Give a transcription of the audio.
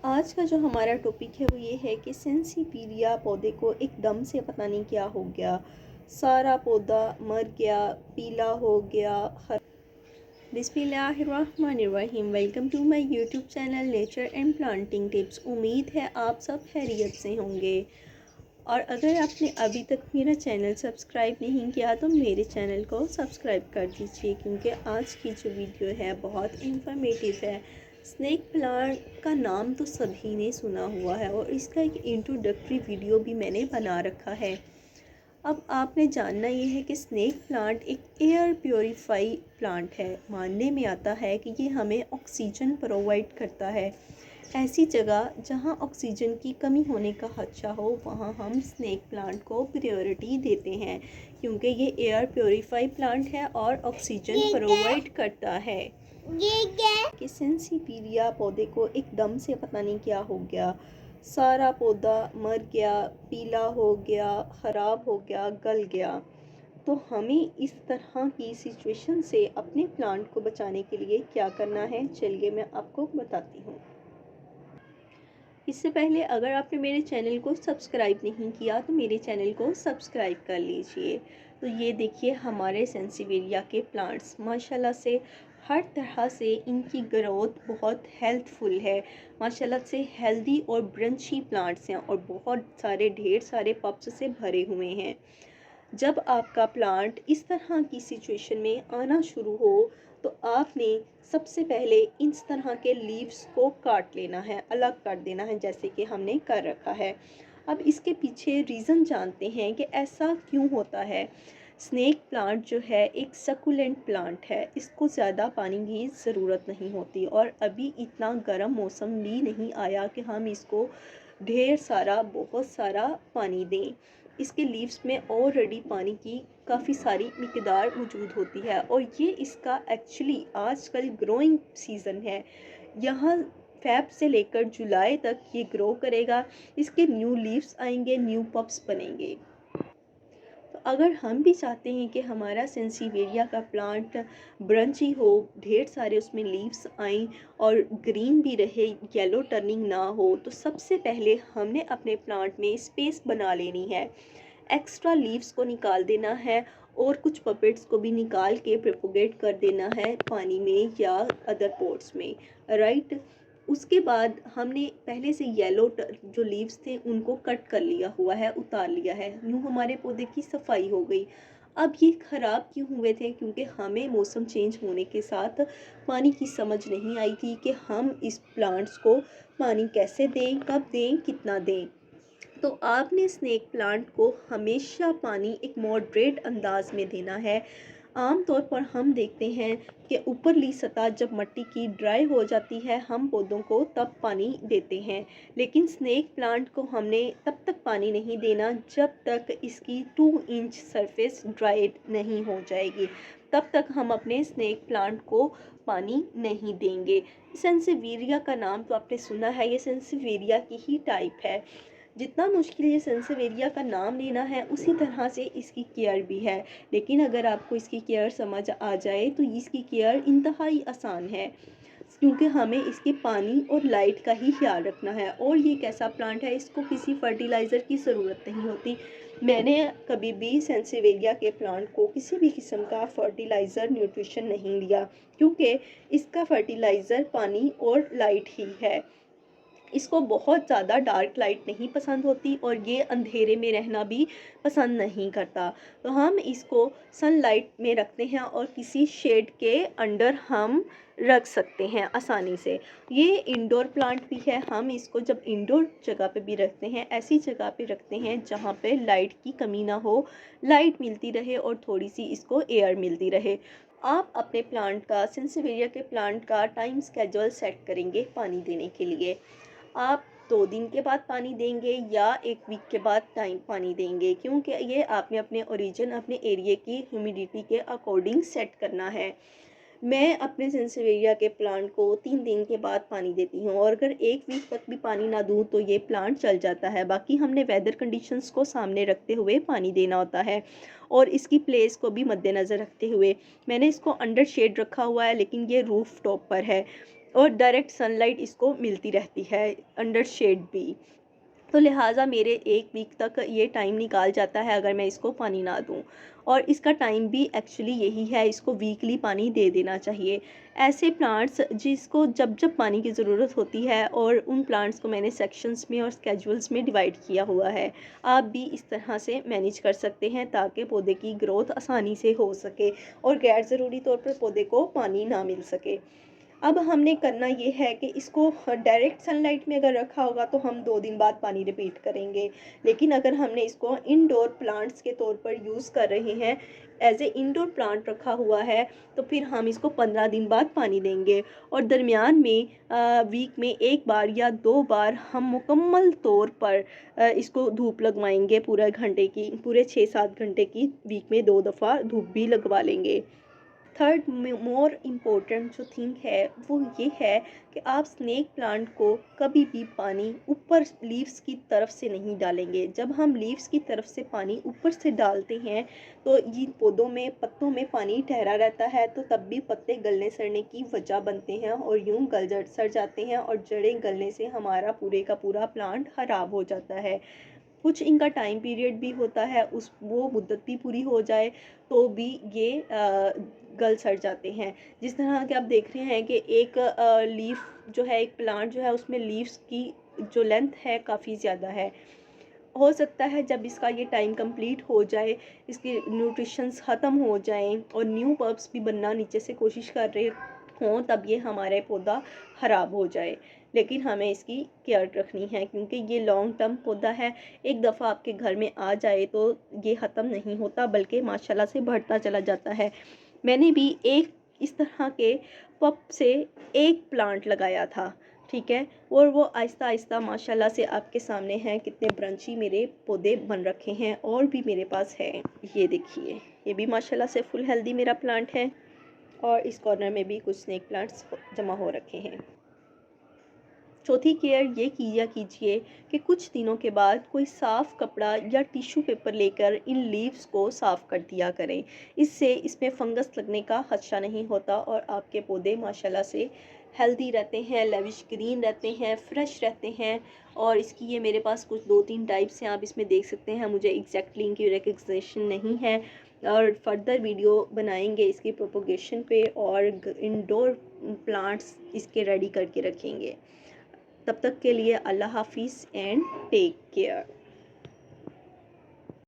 आज का जो हमारा टॉपिक है वो ये है कि सेंसिपीलिया पौधे को एकदम से पता नहीं क्या हो गया, सारा पौधा मर गया, पीला हो गया। बिस्मिल्लाहिर्रहमानिर्रहीम। Welcome to my YouTube channel nature and planting tips. उम्मीद है आप सब खैरियत से होंगे। और अगर आपने अभी तक मेरा चैनल सब्सक्राइब नहीं किया तो मेरे चैनल को सब्सक्राइब कर दीजिए, क्योंकि आज की जो वीडियो है बहुत इंफॉर्मेटिव है। स्नेक प्लांट का नाम तो सभी ने सुना हुआ है और इसका एक इंट्रोडक्टरी वीडियो भी मैंने बना रखा है। अब आपने जानना ये है कि स्नेक प्लांट एक एयर प्योरीफाई प्लांट है। मानने में आता है कि ये हमें ऑक्सीजन प्रोवाइड करता है। ऐसी जगह जहां ऑक्सीजन की कमी होने का खदशा हो वहां हम स्नेक प्लांट को प्रायोरिटी देते हैं, क्योंकि ये एयर प्योरीफाई प्लांट है और ऑक्सीजन प्रोवाइड करता है। कि सेंसिपीलिया पौधे को एकदम से पता नहीं क्या हो गया, सारा पौधा मर गया, पीला हो गया, ख़राब हो गया, गल गया। तो हमें इस तरह की सिचुएशन से अपने प्लांट को बचाने के लिए क्या करना है, चलिए मैं आपको बताती हूँ। इससे पहले अगर आपने मेरे चैनल को सब्सक्राइब नहीं किया तो मेरे चैनल को सब्सक्राइब कर लीजिए। तो ये देखिए हमारे सेंसिवेरिया के प्लांट्स माशाल्लाह से हर तरह से इनकी ग्रोथ बहुत हेल्थफुल है। माशाल्लाह से हेल्दी और ब्रंची प्लांट्स हैं और बहुत सारे ढेर सारे पप्स से भरे हुए हैं। जब आपका प्लांट इस तरह की सिचुएशन में आना शुरू हो तो आपने सबसे पहले इस तरह के लीव्स को काट लेना है, अलग कर देना है, जैसे कि हमने कर रखा है। अब इसके पीछे रीज़न जानते हैं कि ऐसा क्यों होता है। स्नेक प्लांट जो है एक सकुलेंट प्लांट है, इसको ज़्यादा पानी की ज़रूरत नहीं होती और अभी इतना गर्म मौसम भी नहीं आया कि हम इसको ढेर सारा बहुत सारा पानी दें। इसके लीव्स में ऑलरेडी पानी की काफ़ी सारी मिकदार मौजूद होती है और ये इसका एक्चुअली आजकल ग्रोइंग सीज़न है। यहाँ फ़ेब से लेकर जुलाई तक ये ग्रो करेगा, इसके न्यू लीव्स आएंगे, न्यू पप्स बनेंगे। तो अगर हम भी चाहते हैं कि हमारा सेंसिवेरिया का प्लांट ब्रंची हो, ढेर सारे उसमें लीव्स आएँ और ग्रीन भी रहे, येलो टर्निंग ना हो, तो सबसे पहले हमने अपने प्लांट में स्पेस बना लेनी है। एक्स्ट्रा लीव्स को निकाल देना है और कुछ पपेट्स को भी निकाल के प्रोपोगेट कर देना है पानी में या अदर पॉट्स में, राइट। उसके बाद हमने पहले से येलो जो लीव्स थे उनको कट कर लिया हुआ है, उतार लिया है। यूँ हमारे पौधे की सफाई हो गई। अब ये ख़राब क्यों हुए थे, क्योंकि हमें मौसम चेंज होने के साथ पानी की समझ नहीं आई थी कि हम इस प्लांट्स को पानी कैसे दें, कब दें, कितना दें। तो आपने स्नेक प्लांट को हमेशा पानी एक मॉडरेट अंदाज में देना है। आम तौर पर हम देखते हैं कि ऊपरली सतह जब मिट्टी की ड्राई हो जाती है हम पौधों को तब पानी देते हैं, लेकिन स्नेक प्लांट को हमने तब तक पानी नहीं देना जब तक इसकी 2 इंच सरफेस ड्राई नहीं हो जाएगी। तब तक हम अपने स्नेक प्लांट को पानी नहीं देंगे। सेंसिवेरिया का नाम तो आपने सुना है, ये सेंसिवेरिया की ही टाइप है। जितना मुश्किल ये सेंसिवेरिया का नाम लेना है उसी तरह से इसकी केयर भी है, लेकिन अगर आपको इसकी केयर समझ आ जाए तो इसकी केयर इंतहाई आसान है, क्योंकि हमें इसके पानी और लाइट का ही ख्याल रखना है। और ये कैसा प्लांट है, इसको किसी फर्टिलाइज़र की ज़रूरत नहीं होती। मैंने कभी भी सेंसिवेरिया के प्लांट को किसी भी किस्म का फर्टिलाइज़र न्यूट्रिशन नहीं लिया, क्योंकि इसका फर्टिलाइज़र पानी और लाइट ही है। इसको बहुत ज़्यादा डार्क लाइट नहीं पसंद होती और ये अंधेरे में रहना भी पसंद नहीं करता। तो हम इसको सनलाइट में रखते हैं और किसी शेड के अंडर हम रख सकते हैं आसानी से। ये इंडोर प्लांट भी है। हम इसको जब इंडोर जगह पे भी रखते हैं, ऐसी जगह पे रखते हैं जहाँ पे लाइट की कमी ना हो, लाइट मिलती रहे और थोड़ी सी इसको एयर मिलती रहे। आप अपने प्लांट का, सेंसिवेरिया के प्लांट का टाइम स्केड्यूल सेट करेंगे पानी देने के लिए। आप 2 दिन के बाद पानी देंगे या 1 वीक के बाद टाइम पानी देंगे, क्योंकि ये आपने अपने ओरिजिन, अपने एरिया की ह्यूमिडिटी के अकॉर्डिंग सेट करना है। मैं अपने सेंसिवेरिया के प्लांट को 3 दिन के बाद पानी देती हूँ और अगर 1 वीक तक भी पानी ना दूँ तो ये प्लांट चल जाता है। बाकी हमने वेदर कंडीशंस को सामने रखते हुए पानी देना होता है और इसकी प्लेस को भी मद्देनज़र रखते हुए। मैंने इसको अंडर शेड रखा हुआ है, लेकिन ये रूफ टॉप पर है। और डायरेक्ट सनलाइट इसको मिलती रहती है, अंडर शेड भी। तो लिहाजा मेरे 1 वीक तक ये टाइम निकाल जाता है अगर मैं इसको पानी ना दूँ। और इसका टाइम भी एक्चुअली यही है, इसको वीकली पानी दे देना चाहिए। ऐसे प्लांट्स जिसको जब जब पानी की ज़रूरत होती है, और उन प्लांट्स को मैंने सेक्शंस में और स्केड्यूल्स में डिवाइड किया हुआ है। आप भी इस तरह से मैनेज कर सकते हैं ताकि पौधे की ग्रोथ आसानी से हो सके और गैर ज़रूरी तौर पर पौधे को पानी ना मिल सके। अब हमने करना ये है कि इसको डायरेक्ट सनलाइट में अगर रखा होगा तो हम 2 दिन बाद पानी रिपीट करेंगे। लेकिन अगर हमने इसको इंडोर प्लांट्स के तौर पर यूज़ कर रहे हैं, एज ए इंडोर प्लांट रखा हुआ है, तो फिर हम इसको 15 दिन बाद पानी देंगे। और दरमियान में वीक में 1 बार या 2 बार हम मुकम्मल तौर पर इसको धूप लगवाएंगे, पूरे 6-7 घंटे की वीक में 2 दफ़ा धूप भी लगवा लेंगे। थर्ड मोर इम्पोर्टेंट जो थिंग है वो ये है कि आप स्नेक प्लांट को कभी भी पानी ऊपर लीव्स की तरफ से नहीं डालेंगे। जब हम लीव्स की तरफ से पानी ऊपर से डालते हैं तो इन पौधों में पत्तों में पानी ठहरा रहता है, तो तब भी पत्ते गलने सड़ने की वजह बनते हैं और यूं सड़ जाते हैं, और जड़ें गलने से हमारा पूरे का पूरा प्लांट खराब हो जाता है। कुछ इनका टाइम पीरियड भी होता है, उस वो मुद्दत भी पूरी हो जाए तो भी ये गल सड़ जाते हैं। जिस तरह के आप देख रहे हैं कि एक लीफ जो है, एक प्लांट जो है, उसमें लीव्स की जो लेंथ है काफ़ी ज़्यादा है। हो सकता है जब इसका ये टाइम कंप्लीट हो जाए, इसके न्यूट्रिशंस ख़त्म हो जाएं और न्यू पल्प्स भी बनना नीचे से कोशिश कर रहे हों, तब ये हमारे पौधा ख़राब हो जाए। लेकिन हमें इसकी केयर रखनी है क्योंकि ये लॉन्ग टर्म पौधा है। एक दफ़ा आपके घर में आ जाए तो ये ख़त्म नहीं होता, बल्कि माशाल्लाह से बढ़ता चला जाता है। मैंने भी एक इस तरह के पप से एक प्लांट लगाया था, ठीक है, और वो आहिस्ता आहिस्ता माशाल्लाह से आपके सामने हैं कितने ब्रांची मेरे पौधे बन रखे हैं, और भी मेरे पास है। ये देखिए, ये भी माशाल्लाह से फुल हेल्दी मेरा प्लांट है, और इस कॉर्नर में भी कुछ स्नेक प्लांट्स जमा हो रखे हैं। चौथी केयर ये किया कीजिए कि कुछ दिनों के बाद कोई साफ़ कपड़ा या टिश्यू पेपर लेकर इन लीव्स को साफ़ कर दिया करें। इससे इसमें फंगस लगने का खदशा नहीं होता और आपके पौधे माशाल्लाह से हेल्दी रहते हैं, लेविश ग्रीन रहते हैं, फ्रेश रहते हैं। और इसकी ये मेरे पास कुछ 2-3 टाइप्स हैं, आप इसमें देख सकते हैं। मुझे एग्जैक्टली इनकी रिकग्निशन नहीं है, और फर्दर वीडियो बनाएंगे इसकी प्रोपोगेशन पे, और इंडोर प्लांट्स इसके रेडी करके रखेंगे। तब तक के लिए अल्लाह हाफिज़ एंड टेक केयर।